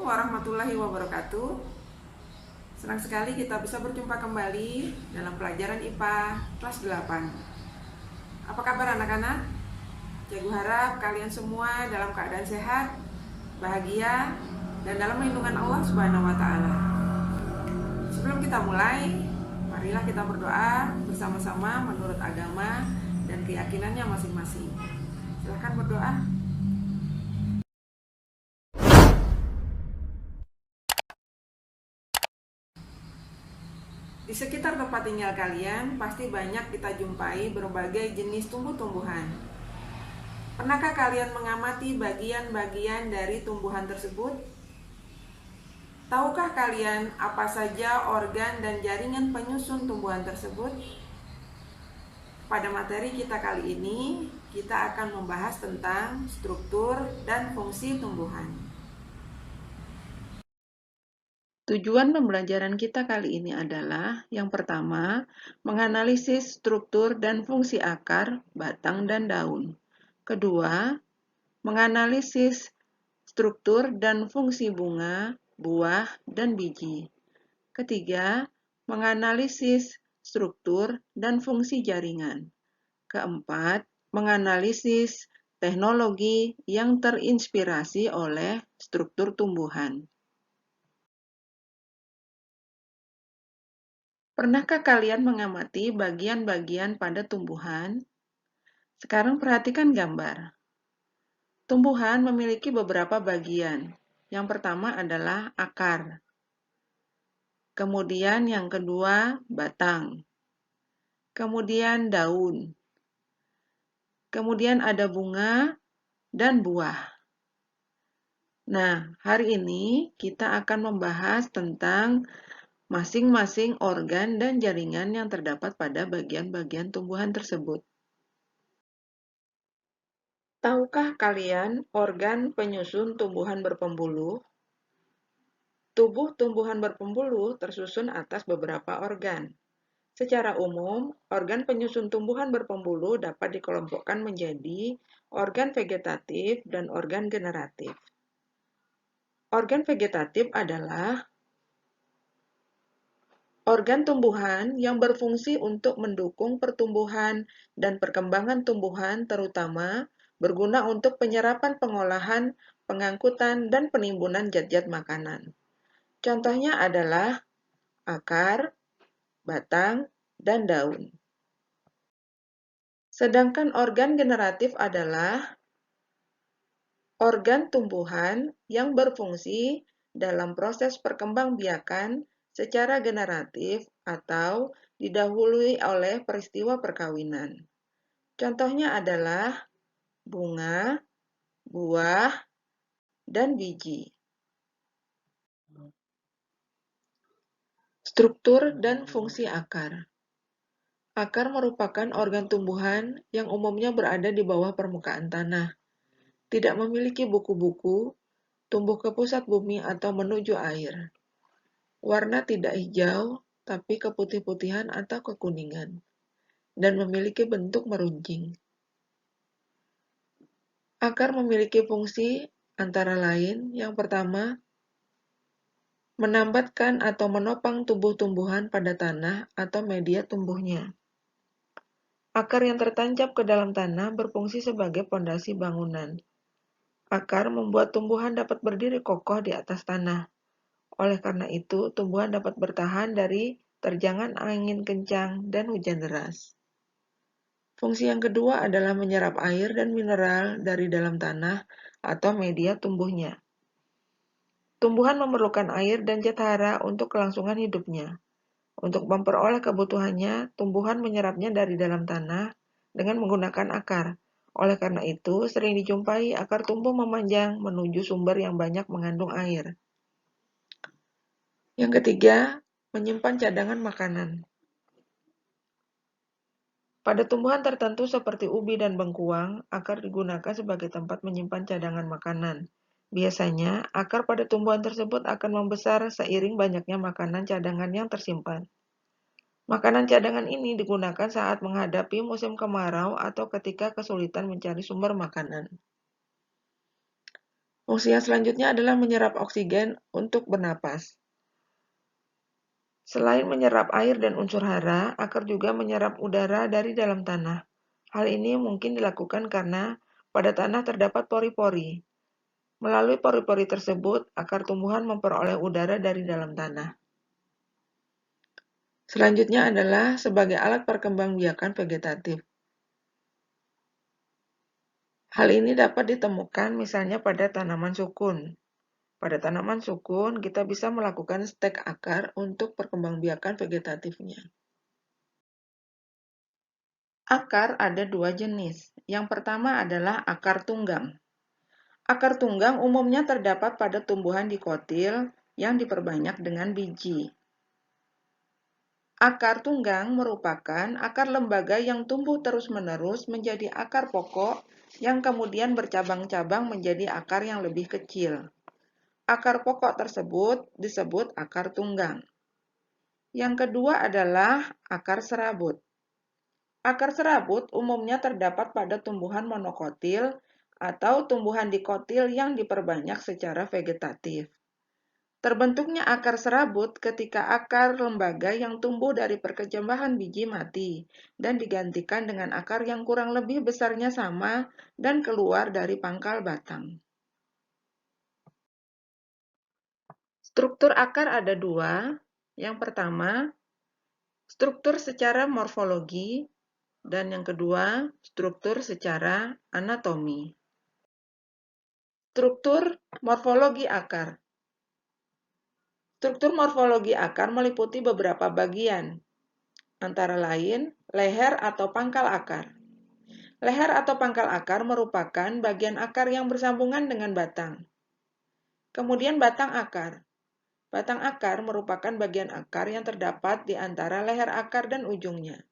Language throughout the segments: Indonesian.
warahmatullahi wabarakatuh. Senang sekali kita bisa berjumpa kembali dalam pelajaran IPA kelas 8. Apa kabar anak-anak? Cikgu harap kalian semua dalam keadaan sehat, bahagia, dan dalam lindungan Allah Subhanahu wa taala. Sebelum kita mulai, marilah kita berdoa bersama-sama menurut agama dan keyakinannya masing-masing. Silahkan berdoa. Di sekitar tempat tinggal kalian, pasti banyak kita jumpai berbagai jenis tumbuh-tumbuhan. Pernahkah kalian mengamati bagian-bagian dari tumbuhan tersebut? Tahukah kalian apa saja organ dan jaringan penyusun tumbuhan tersebut? Pada materi kita kali ini, kita akan membahas tentang struktur dan fungsi tumbuhan. Tujuan pembelajaran kita kali ini adalah yang pertama, menganalisis struktur dan fungsi akar, batang, dan daun. Kedua, menganalisis struktur dan fungsi bunga, buah, dan biji. Ketiga, menganalisis struktur dan fungsi jaringan. Keempat, menganalisis teknologi yang terinspirasi oleh struktur tumbuhan. Pernahkah kalian mengamati bagian-bagian pada tumbuhan? Sekarang perhatikan gambar. Tumbuhan memiliki beberapa bagian. Yang pertama adalah akar. Kemudian yang kedua, batang. Kemudian daun. Kemudian ada bunga dan buah. Nah, hari ini kita akan membahas tentang masing-masing organ dan jaringan yang terdapat pada bagian-bagian tumbuhan tersebut. Tahukah kalian organ penyusun tumbuhan berpembuluh? Tubuh tumbuhan berpembuluh tersusun atas beberapa organ. Secara umum, organ penyusun tumbuhan berpembuluh dapat dikelompokkan menjadi organ vegetatif dan organ generatif. Organ vegetatif adalah organ tumbuhan yang berfungsi untuk mendukung pertumbuhan dan perkembangan tumbuhan, terutama berguna untuk penyerapan, pengolahan, pengangkutan, dan penimbunan zat-zat makanan. Contohnya adalah akar, batang, dan daun. Sedangkan organ generatif adalah organ tumbuhan yang berfungsi dalam proses perkembangbiakan secara generatif atau didahului oleh peristiwa perkawinan. Contohnya adalah bunga, buah, dan biji. Struktur dan fungsi akar. Akar merupakan organ tumbuhan yang umumnya berada di bawah permukaan tanah. Tidak memiliki buku-buku, tumbuh ke pusat bumi atau menuju air. Warna tidak hijau, tapi keputih-putihan atau kekuningan, dan memiliki bentuk meruncing. Akar memiliki fungsi antara lain, yang pertama, menambatkan atau menopang tumbuh-tumbuhan pada tanah atau media tumbuhnya. Akar yang tertancap ke dalam tanah berfungsi sebagai pondasi bangunan. Akar membuat tumbuhan dapat berdiri kokoh di atas tanah. Oleh karena itu, tumbuhan dapat bertahan dari terjangan angin kencang dan hujan deras. Fungsi yang kedua adalah menyerap air dan mineral dari dalam tanah atau media tumbuhnya. Tumbuhan memerlukan air dan zat hara untuk kelangsungan hidupnya. Untuk memperoleh kebutuhannya, tumbuhan menyerapnya dari dalam tanah dengan menggunakan akar. Oleh karena itu, sering dijumpai akar tumbuh memanjang menuju sumber yang banyak mengandung air. Yang ketiga, menyimpan cadangan makanan. Pada tumbuhan tertentu seperti ubi dan bengkuang, akar digunakan sebagai tempat menyimpan cadangan makanan. Biasanya, akar pada tumbuhan tersebut akan membesar seiring banyaknya makanan cadangan yang tersimpan. Makanan cadangan ini digunakan saat menghadapi musim kemarau atau ketika kesulitan mencari sumber makanan. Fungsi yang selanjutnya adalah menyerap oksigen untuk bernapas. Selain menyerap air dan unsur hara, akar juga menyerap udara dari dalam tanah. Hal ini mungkin dilakukan karena pada tanah terdapat pori-pori. Melalui pori-pori tersebut, akar tumbuhan memperoleh udara dari dalam tanah. Selanjutnya adalah sebagai alat perkembangbiakan vegetatif. Hal ini dapat ditemukan misalnya pada tanaman sukun. Pada tanaman sukun, kita bisa melakukan stek akar untuk perkembangbiakan vegetatifnya. Akar ada dua jenis. Yang pertama adalah akar tunggang. Akar tunggang umumnya terdapat pada tumbuhan dikotil yang diperbanyak dengan biji. Akar tunggang merupakan akar lembaga yang tumbuh terus-menerus menjadi akar pokok yang kemudian bercabang-cabang menjadi akar yang lebih kecil. Akar pokok tersebut disebut akar tunggang. Yang kedua adalah akar serabut. Akar serabut umumnya terdapat pada tumbuhan monokotil atau tumbuhan dikotil yang diperbanyak secara vegetatif. Terbentuknya akar serabut ketika akar lembaga yang tumbuh dari perkecambahan biji mati dan digantikan dengan akar yang kurang lebih besarnya sama dan keluar dari pangkal batang. Struktur akar ada dua. Yang pertama, struktur secara morfologi, dan yang kedua, struktur secara anatomi. Struktur morfologi akar. Struktur morfologi akar meliputi beberapa bagian, antara lain leher atau pangkal akar. Leher atau pangkal akar merupakan bagian akar yang bersambungan dengan batang. Kemudian batang akar. Batang akar merupakan bagian akar yang terdapat di antara leher akar dan ujungnya.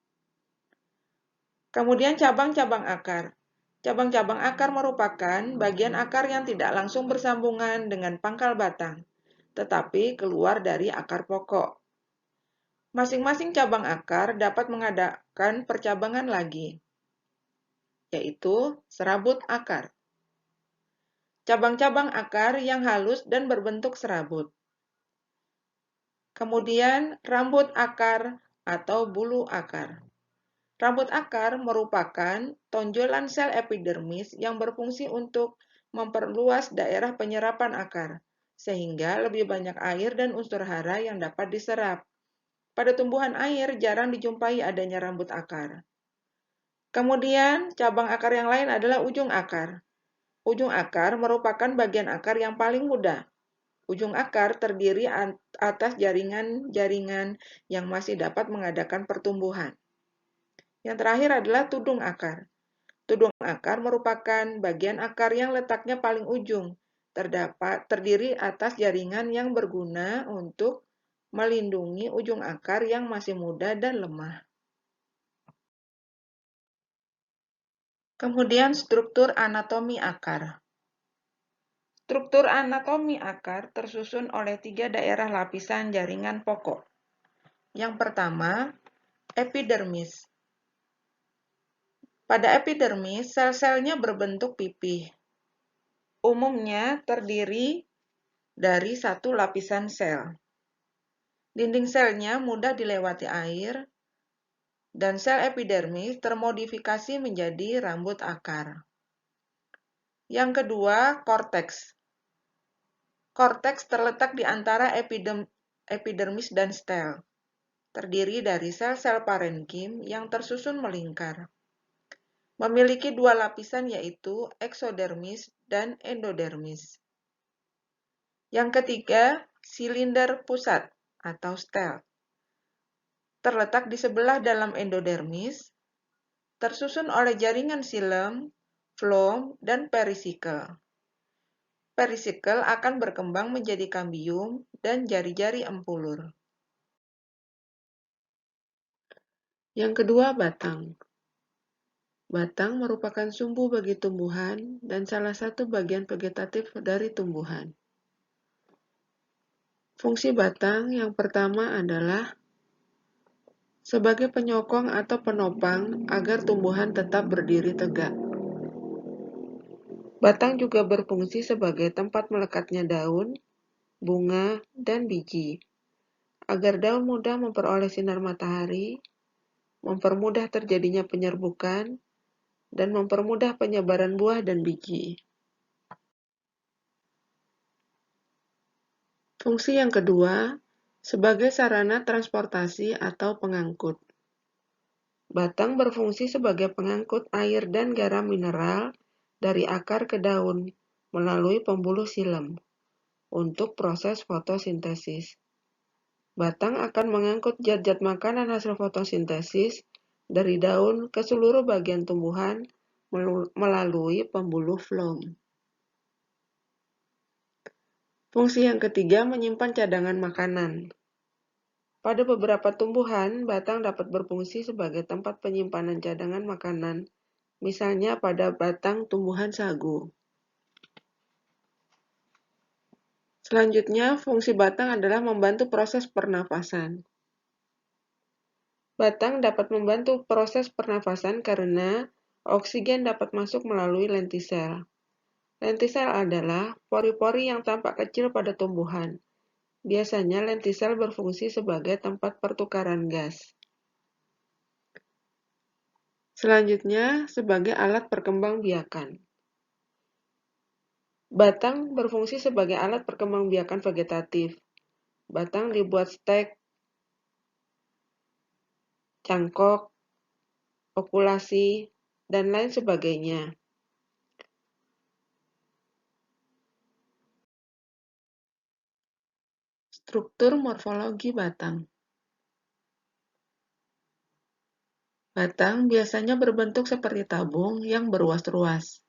Kemudian cabang-cabang akar. Cabang-cabang akar merupakan bagian akar yang tidak langsung bersambungan dengan pangkal batang, tetapi keluar dari akar pokok. Masing-masing cabang akar dapat mengadakan percabangan lagi, yaitu serabut akar. Cabang-cabang akar yang halus dan berbentuk serabut. Kemudian rambut akar atau bulu akar. Rambut akar merupakan tonjolan sel epidermis yang berfungsi untuk memperluas daerah penyerapan akar, sehingga lebih banyak air dan unsur hara yang dapat diserap. Pada tumbuhan air jarang dijumpai adanya rambut akar. Kemudian, cabang akar yang lain adalah ujung akar. Ujung akar merupakan bagian akar yang paling muda. Ujung akar terdiri atas jaringan-jaringan yang masih dapat mengadakan pertumbuhan. Yang terakhir adalah tudung akar. Tudung akar merupakan bagian akar yang letaknya paling ujung, terdiri atas jaringan yang berguna untuk melindungi ujung akar yang masih muda dan lemah. Kemudian struktur anatomi akar. Struktur anatomi akar tersusun oleh 3 daerah lapisan jaringan pokok. Yang pertama, epidermis. Pada epidermis, sel-selnya berbentuk pipih. Umumnya terdiri dari satu lapisan sel. Dinding selnya mudah dilewati air, dan sel epidermis termodifikasi menjadi rambut akar. Yang kedua, korteks. Korteks terletak di antara epidermis dan stel. Terdiri dari sel-sel parenkim yang tersusun melingkar. Memiliki 2 lapisan yaitu eksodermis dan endodermis. Yang ketiga, silinder pusat atau stel. Terletak di sebelah dalam endodermis, tersusun oleh jaringan xilem, floem, dan perisikel. Perisikel akan berkembang menjadi kambium dan jari-jari empulur. Yang kedua, batang. Batang merupakan sumbu bagi tumbuhan dan salah satu bagian vegetatif dari tumbuhan. Fungsi batang yang pertama adalah sebagai penyokong atau penopang agar tumbuhan tetap berdiri tegak. Batang juga berfungsi sebagai tempat melekatnya daun, bunga, dan biji, agar daun mudah memperoleh sinar matahari, mempermudah terjadinya penyerbukan, dan mempermudah penyebaran buah dan biji. Fungsi yang kedua, sebagai sarana transportasi atau pengangkut. Batang berfungsi sebagai pengangkut air dan garam mineral dari akar ke daun melalui pembuluh xilem untuk proses fotosintesis. Batang akan mengangkut zat-zat makanan hasil fotosintesis dari daun ke seluruh bagian tumbuhan melalui pembuluh floem. Fungsi yang ketiga, menyimpan cadangan makanan. Pada beberapa tumbuhan, batang dapat berfungsi sebagai tempat penyimpanan cadangan makanan, misalnya pada batang tumbuhan sagu. Selanjutnya, fungsi batang adalah membantu proses pernafasan. Batang dapat membantu proses pernafasan karena oksigen dapat masuk melalui lentisel. Lentisel adalah pori-pori yang tampak kecil pada tumbuhan. Biasanya lentisel berfungsi sebagai tempat pertukaran gas. Selanjutnya, sebagai alat perkembangbiakan. Batang berfungsi sebagai alat perkembangbiakan vegetatif. Batang dibuat stek, cangkok, okulasi, dan lain sebagainya. Struktur morfologi batang. Batang biasanya berbentuk seperti tabung yang berruas-ruas.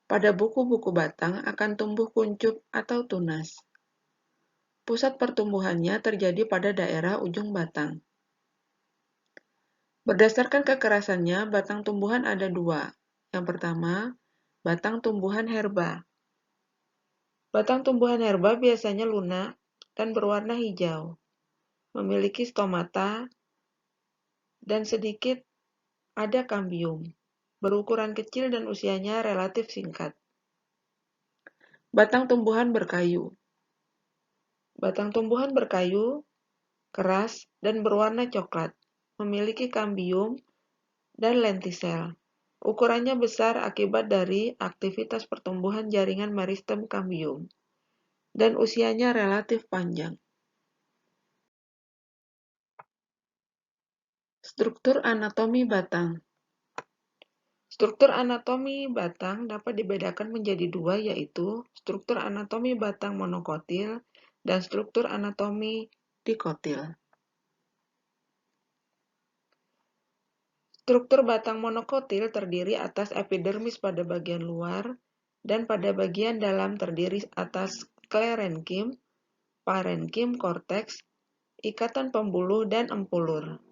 Pada buku-buku batang akan tumbuh kuncup atau tunas. Pusat pertumbuhannya terjadi pada daerah ujung batang. Berdasarkan kekerasannya, batang tumbuhan ada dua. Yang pertama, batang tumbuhan herba. Batang tumbuhan herba biasanya lunak dan berwarna hijau, memiliki stomata, dan sedikit ada kambium, berukuran kecil dan usianya relatif singkat. Batang tumbuhan berkayu. Batang tumbuhan berkayu, keras, dan berwarna coklat, memiliki kambium dan lentisel. Ukurannya besar akibat dari aktivitas pertumbuhan jaringan meristem kambium, dan usianya relatif panjang. Struktur anatomi batang. Struktur anatomi batang dapat dibedakan menjadi dua, yaitu struktur anatomi batang monokotil dan struktur anatomi dikotil. Struktur batang monokotil terdiri atas epidermis pada bagian luar dan pada bagian dalam terdiri atas sklerenkim, parenkim, korteks, ikatan pembuluh, dan empulur.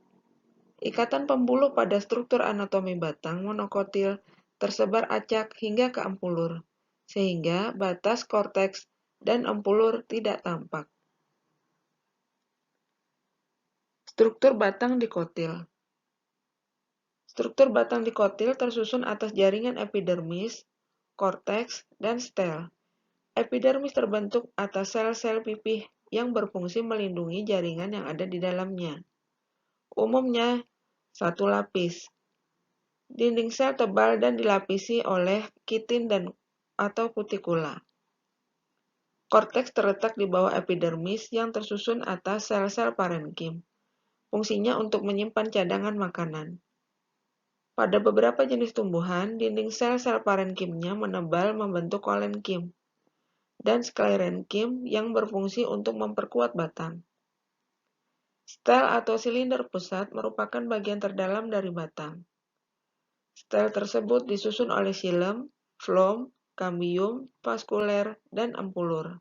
Ikatan pembuluh pada struktur anatomi batang monokotil tersebar acak hingga ke empulur, sehingga batas korteks dan empulur tidak tampak. Struktur batang dikotil. Struktur batang dikotil tersusun atas jaringan epidermis, korteks, dan stel. Epidermis terbentuk atas sel-sel pipih yang berfungsi melindungi jaringan yang ada di dalamnya. Umumnya, satu lapis. Dinding sel tebal dan dilapisi oleh kitin atau kutikula. Korteks terletak di bawah epidermis yang tersusun atas sel-sel parenkim. Fungsinya untuk menyimpan cadangan makanan. Pada beberapa jenis tumbuhan, dinding sel-sel parenkimnya menebal membentuk kolenkim dan sklerenkim yang berfungsi untuk memperkuat batang. Stel atau silinder pusat merupakan bagian terdalam dari batang. Stel tersebut disusun oleh xilem, floem, kambium, vaskuler, dan empulur.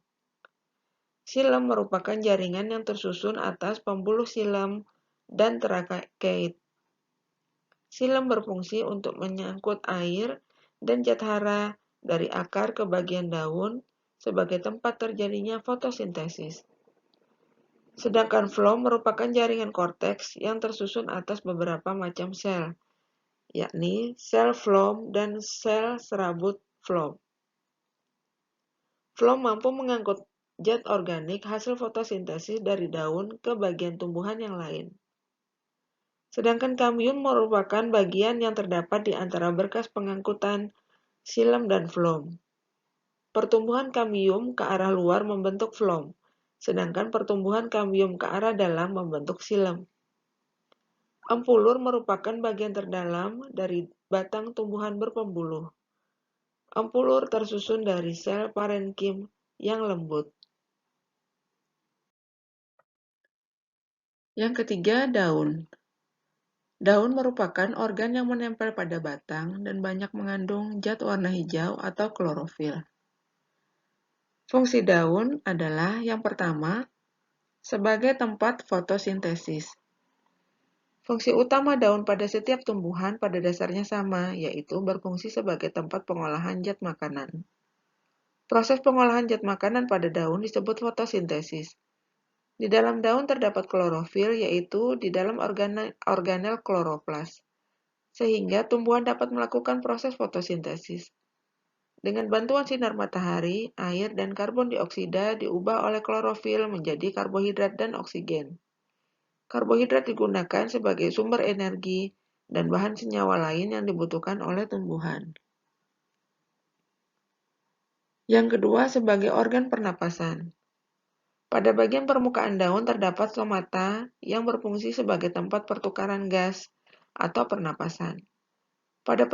Xilem merupakan jaringan yang tersusun atas pembuluh xilem dan trakeit. Xilem berfungsi untuk menyangkut air dan zat hara dari akar ke bagian daun sebagai tempat terjadinya fotosintesis. Sedangkan floem merupakan jaringan korteks yang tersusun atas beberapa macam sel, yakni sel floem dan sel serabut floem. Floem mampu mengangkut zat organik hasil fotosintesis dari daun ke bagian tumbuhan yang lain. Sedangkan kambium merupakan bagian yang terdapat di antara berkas pengangkutan xilem dan floem. Pertumbuhan kambium ke arah luar membentuk floem, sedangkan pertumbuhan kambium ke arah dalam membentuk xilem. Ampulur merupakan bagian terdalam dari batang tumbuhan berpembuluh. Ampulur tersusun dari sel parenkim yang lembut. Yang ketiga, daun. Daun merupakan organ yang menempel pada batang dan banyak mengandung zat warna hijau atau klorofil. Fungsi daun adalah yang pertama, sebagai tempat fotosintesis. Fungsi utama daun pada setiap tumbuhan pada dasarnya sama, yaitu berfungsi sebagai tempat pengolahan zat makanan. Proses pengolahan zat makanan pada daun disebut fotosintesis. Di dalam daun terdapat klorofil, yaitu di dalam organel kloroplas, sehingga tumbuhan dapat melakukan proses fotosintesis. Dengan bantuan sinar matahari, air dan karbon dioksida diubah oleh klorofil menjadi karbohidrat dan oksigen. Karbohidrat digunakan sebagai sumber energi dan bahan senyawa lain yang dibutuhkan oleh tumbuhan. Yang kedua, sebagai organ pernapasan. Pada bagian permukaan daun terdapat stomata yang berfungsi sebagai tempat pertukaran gas atau pernapasan. Pada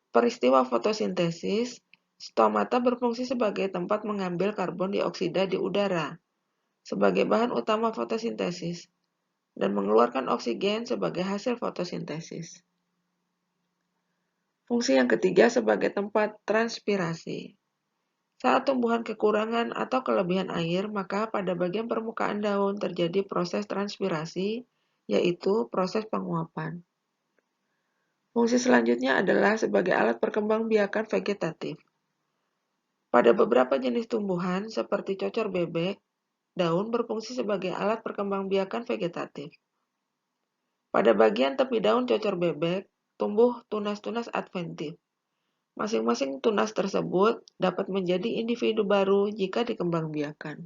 peristiwa fotosintesis, stomata berfungsi sebagai tempat mengambil karbon dioksida di udara sebagai bahan utama fotosintesis dan mengeluarkan oksigen sebagai hasil fotosintesis. Fungsi yang ketiga sebagai tempat transpirasi. Saat tumbuhan kekurangan atau kelebihan air, maka pada bagian permukaan daun terjadi proses transpirasi, yaitu proses penguapan. Fungsi selanjutnya adalah sebagai alat perkembangbiakan vegetatif. Pada beberapa jenis tumbuhan, seperti cocor bebek, daun berfungsi sebagai alat perkembangbiakan vegetatif. Pada bagian tepi daun cocor bebek, tumbuh tunas-tunas adventif. Masing-masing tunas tersebut dapat menjadi individu baru jika dikembangbiakan.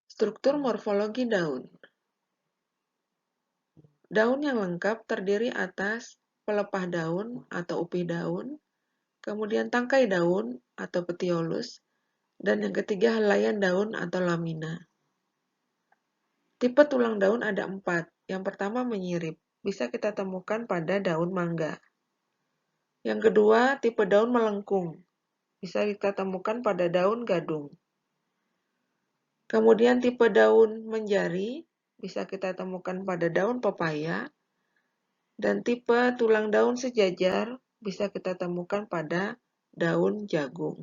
Struktur morfologi daun. Daun yang lengkap terdiri atas pelepah daun atau upih daun, kemudian tangkai daun atau petiolus, dan yang ketiga helaian daun atau lamina. Tipe tulang daun ada 4. Yang pertama menyirip, bisa kita temukan pada daun mangga. Yang kedua, tipe daun melengkung, bisa kita temukan pada daun gadung. Kemudian tipe daun menjari, bisa kita temukan pada daun pepaya. Dan tipe tulang daun sejajar, bisa kita temukan pada daun jagung.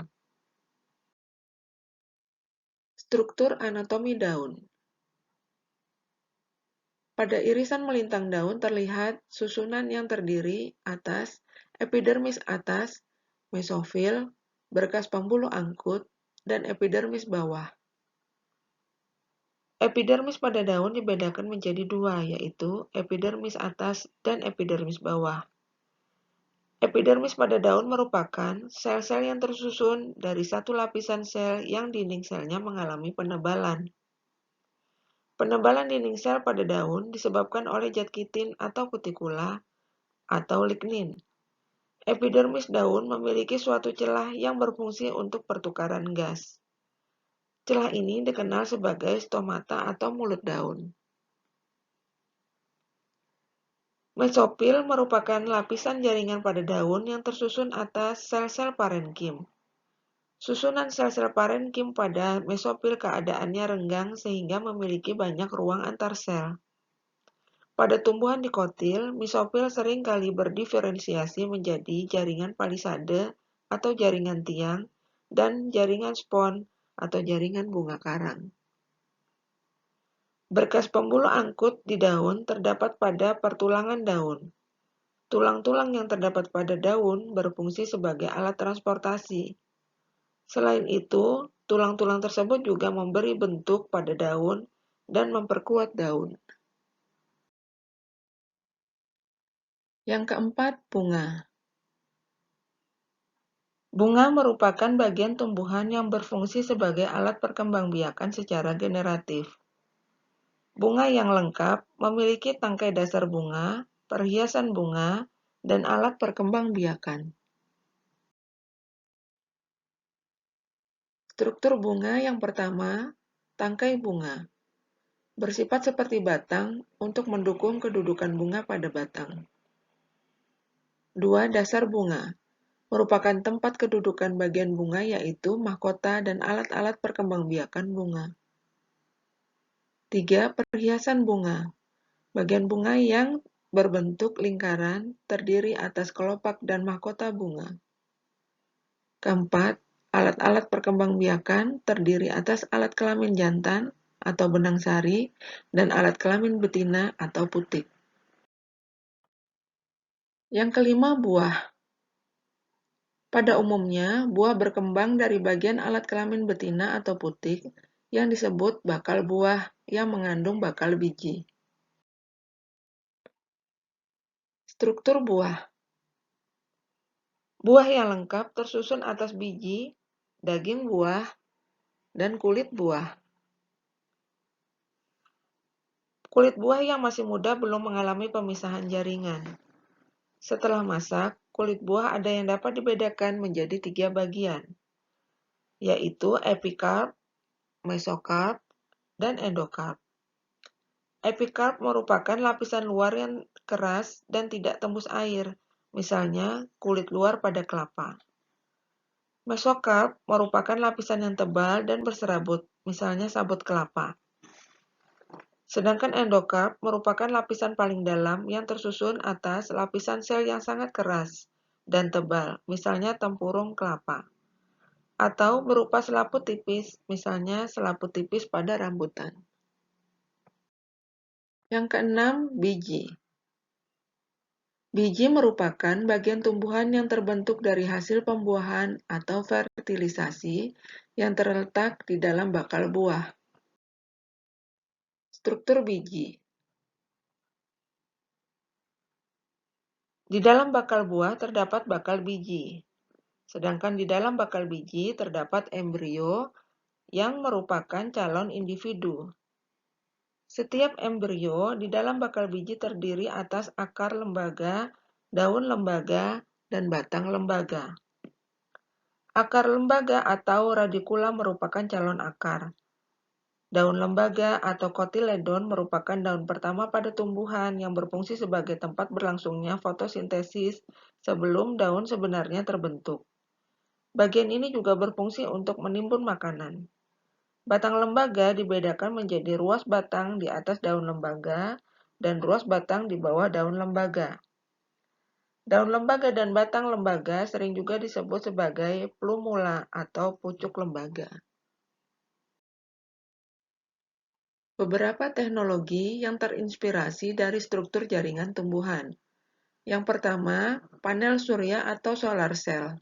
Struktur anatomi daun. Pada irisan melintang daun terlihat susunan yang terdiri atas epidermis atas, mesofil, berkas pembuluh angkut, dan epidermis bawah. Epidermis pada daun dibedakan menjadi 2, yaitu epidermis atas dan epidermis bawah. Epidermis pada daun merupakan sel-sel yang tersusun dari satu lapisan sel yang dinding selnya mengalami penebalan. Penebalan dinding sel pada daun disebabkan oleh zat kitin atau kutikula atau lignin. Epidermis daun memiliki suatu celah yang berfungsi untuk pertukaran gas. Celah ini dikenal sebagai stomata atau mulut daun. Mesopil merupakan lapisan jaringan pada daun yang tersusun atas sel-sel parenkim. Susunan sel-sel parenkim pada mesopil keadaannya renggang sehingga memiliki banyak ruang antar sel. Pada tumbuhan dikotil, mesopil sering kali berdiferensiasi menjadi jaringan palisade atau jaringan tiang dan jaringan spon atau jaringan bunga karang. Berkas pembuluh angkut di daun terdapat pada pertulangan daun. Tulang-tulang yang terdapat pada daun berfungsi sebagai alat transportasi. Selain itu, tulang-tulang tersebut juga memberi bentuk pada daun dan memperkuat daun. Yang keempat, bunga. Bunga merupakan bagian tumbuhan yang berfungsi sebagai alat perkembangbiakan secara generatif. Bunga yang lengkap memiliki tangkai dasar bunga, perhiasan bunga, dan alat perkembangbiakan. Struktur bunga yang pertama, tangkai bunga. Bersifat seperti batang untuk mendukung kedudukan bunga pada batang. 2. Dasar bunga. Merupakan tempat kedudukan bagian bunga yaitu mahkota dan alat-alat perkembangbiakan bunga. 3. Perhiasan bunga. Bagian bunga yang berbentuk lingkaran terdiri atas kelopak dan mahkota bunga. Keempat, alat-alat perkembangbiakan terdiri atas alat kelamin jantan atau benang sari dan alat kelamin betina atau putik. Yang kelima, buah. Pada umumnya, buah berkembang dari bagian alat kelamin betina atau putik yang disebut bakal buah yang mengandung bakal biji. Struktur buah. Buah yang lengkap tersusun atas biji, daging buah, dan kulit buah. Kulit buah yang masih muda belum mengalami pemisahan jaringan. Setelah masak, kulit buah ada yang dapat dibedakan menjadi 3 bagian, yaitu epikarp, mesokarp, dan endokarp. Epikarp merupakan lapisan luar yang keras dan tidak tembus air, misalnya kulit luar pada kelapa. Mesokarp merupakan lapisan yang tebal dan berserabut, misalnya sabut kelapa. Sedangkan endokarp merupakan lapisan paling dalam yang tersusun atas lapisan sel yang sangat keras dan tebal, misalnya tempurung kelapa. Atau berupa selaput tipis, misalnya selaput tipis pada rambutan. Yang keenam, biji. Biji merupakan bagian tumbuhan yang terbentuk dari hasil pembuahan atau fertilisasi yang terletak di dalam bakal buah. Struktur biji. Di dalam bakal buah terdapat bakal biji, sedangkan di dalam bakal biji terdapat embrio yang merupakan calon individu. Setiap embrio di dalam bakal biji terdiri atas akar lembaga, daun lembaga, dan batang lembaga. Akar lembaga atau radikula merupakan calon akar. Daun lembaga atau kotiledon merupakan daun pertama pada tumbuhan yang berfungsi sebagai tempat berlangsungnya fotosintesis sebelum daun sebenarnya terbentuk. Bagian ini juga berfungsi untuk menimbun makanan. Batang lembaga dibedakan menjadi ruas batang di atas daun lembaga dan ruas batang di bawah daun lembaga. Daun lembaga dan batang lembaga sering juga disebut sebagai plumula atau pucuk lembaga. Beberapa teknologi yang terinspirasi dari struktur jaringan tumbuhan. Yang pertama, panel surya atau solar cell.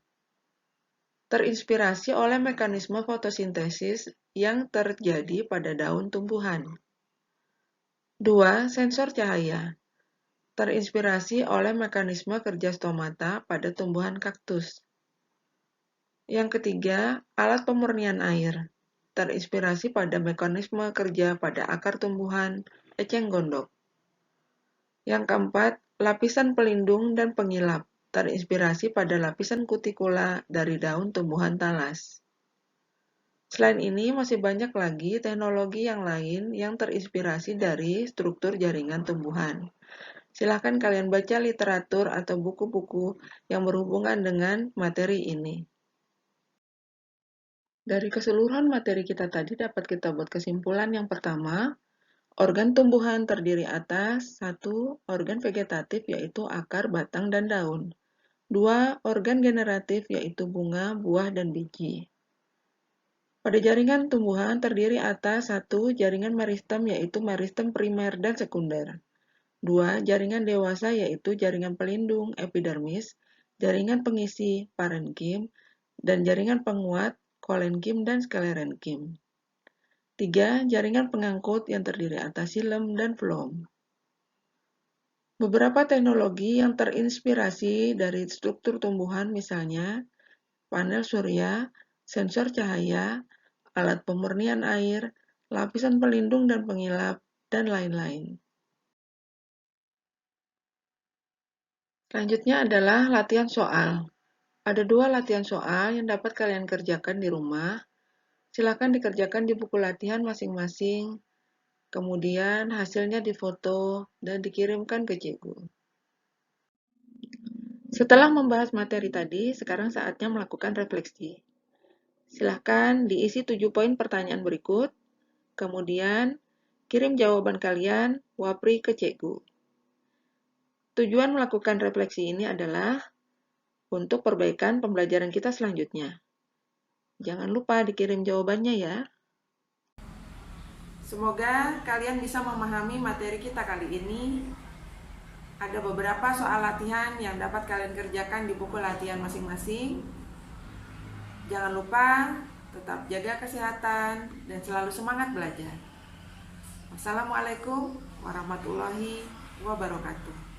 Terinspirasi oleh mekanisme fotosintesis yang terjadi pada daun tumbuhan. 2. Sensor cahaya. Terinspirasi oleh mekanisme kerja stomata pada tumbuhan kaktus. Yang ketiga, alat pemurnian air. Terinspirasi pada mekanisme kerja pada akar tumbuhan eceng gondok. Yang keempat, lapisan pelindung dan pengilap. Terinspirasi pada lapisan kutikula dari daun tumbuhan talas. Selain ini, masih banyak lagi teknologi yang lain yang terinspirasi dari struktur jaringan tumbuhan. Silakan kalian baca literatur atau buku-buku yang berhubungan dengan materi ini. Dari keseluruhan materi kita tadi dapat kita buat kesimpulan yang pertama, organ tumbuhan terdiri atas 1. Organ vegetatif yaitu akar, batang, dan daun. 2. Organ generatif yaitu bunga, buah, dan biji. Pada jaringan tumbuhan terdiri atas 1. Jaringan meristem yaitu meristem primer dan sekunder. 2. Jaringan dewasa yaitu jaringan pelindung epidermis, jaringan pengisi parenkim, dan jaringan penguat kolenkim dan sklerenkim. 3. Jaringan pengangkut yang terdiri atas xilem dan floem. Beberapa teknologi yang terinspirasi dari struktur tumbuhan misalnya panel surya, sensor cahaya, alat pemurnian air, lapisan pelindung dan pengilap, dan lain-lain. Selanjutnya adalah latihan soal. Ada 2 latihan soal yang dapat kalian kerjakan di rumah. Silakan dikerjakan di buku latihan masing-masing. Kemudian hasilnya difoto dan dikirimkan ke cikgu. Setelah membahas materi tadi, sekarang saatnya melakukan refleksi. Silakan diisi 7 poin pertanyaan berikut. Kemudian, kirim jawaban kalian wapri ke cikgu. Tujuan melakukan refleksi ini adalah untuk perbaikan pembelajaran kita selanjutnya. Jangan lupa dikirim jawabannya ya. Semoga kalian bisa memahami materi kita kali ini. Ada beberapa soal latihan yang dapat kalian kerjakan di buku latihan masing-masing. Jangan lupa tetap jaga kesehatan dan selalu semangat belajar. Wassalamualaikum warahmatullahi wabarakatuh.